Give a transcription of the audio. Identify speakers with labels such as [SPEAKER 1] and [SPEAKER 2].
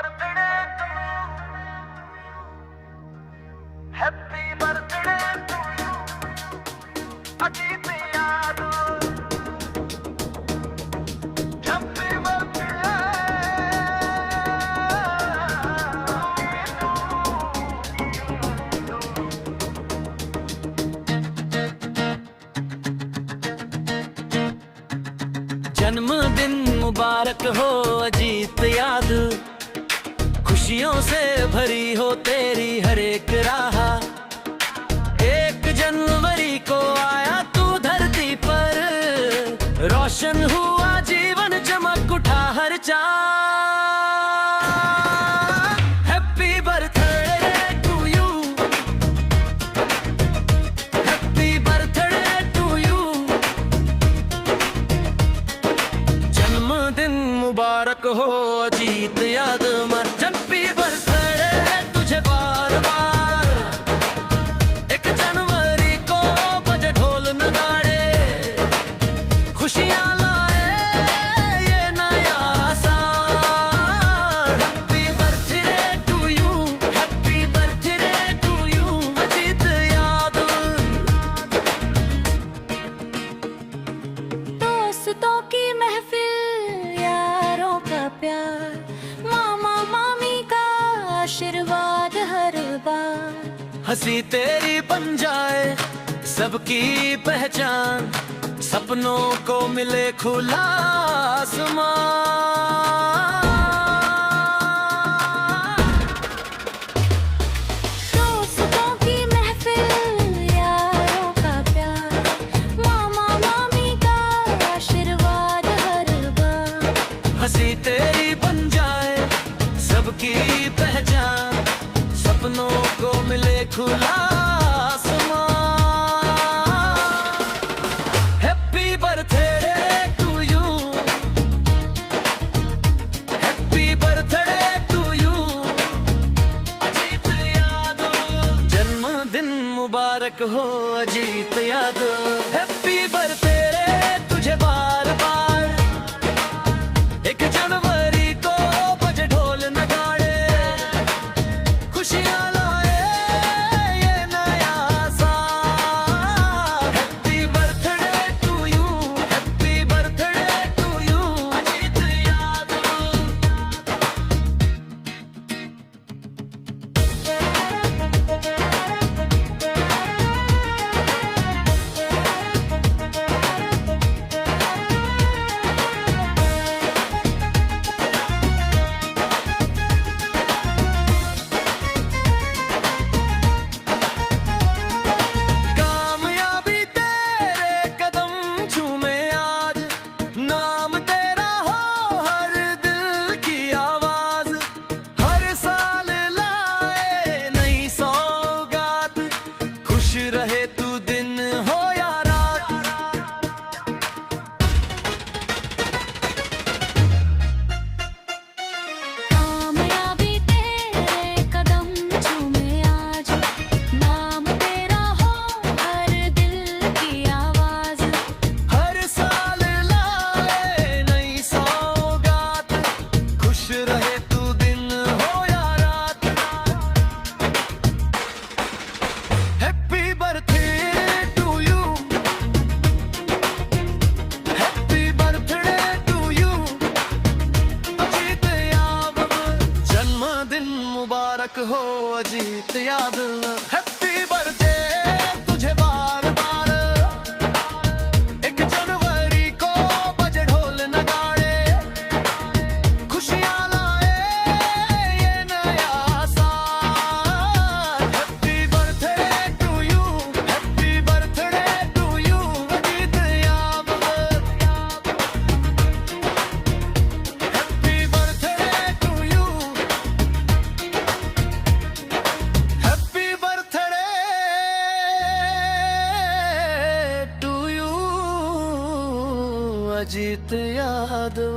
[SPEAKER 1] Birthday to happy birthday to you Ajit याद happy birthday
[SPEAKER 2] जन्मदिन मुबारक हो अजीत याद, खुशियों से भरी हो तेरी हर एक राह। 1 जनवरी को आया तू धरती पर, रोशन हुआ जीवन, चमक उठा हर चाह। Happy birthday to you, happy birthday to you, जन्मदिन मुबारक हो अजीत याद मर। हैप्पी बर्थडे तुझे बार बार, 1 जनवरी को बजे ढोल नगाड़े, खुशियां लाए ये नया साल। Happy birthday to you, happy birthday to you Ajit याद।
[SPEAKER 3] दोस्तों की महफिल, यारों का प्यार, मामा मामी का आशीर्वाद हर बार।
[SPEAKER 2] हंसी तेरी बन जाए सबकी पहचान, सपनों को मिले खुला आसमान।
[SPEAKER 3] दोस्तों की महफिल, यारों का प्यार, मामा मामी का आशीर्वाद हर बार।
[SPEAKER 2] हंसी तेरी बन जाए सबकी पहचान, सपनों को मिले खुला आसमान। Happy birthday to you, happy birthday to you Ajit याद। जन्मदिन मुबारक हो अजीत याद। हैप्पी बर्थडे तुझे बार बार, 1 जनवरी को बजे ढोल नगाड़े, खुशियां लाए ये नया साल। Happy birthday to you, happy birthday to you Ajit याद। कामयाबी तेरे कदम झूमे आज, नाम तेरा हो हर दिल की आवाज। हर साल लाए नई सौगात, खुश रहे तू दिन हो या रात।
[SPEAKER 3] कामयाबी तेरे कदम झूमे आज, नाम तेरा हो हर दिल की आवाज।
[SPEAKER 2] हर साल लाए नई सौगात, खुश रहे तू दिन हो या रात। Happy birthday to you, happy birthday to you Ajit याद। जन्मदिन मुबारक हो अजीत याद। हैप्पी बर्थडे तुझे बार बार, 1 जनवरी को बजे ढोल नगाड़े, खुशियां लाए ये नया साल। Happy birthday to you, happy birthday to you Ajit याद। Happy birthday to you, happy birthday to you Ajit Yadav.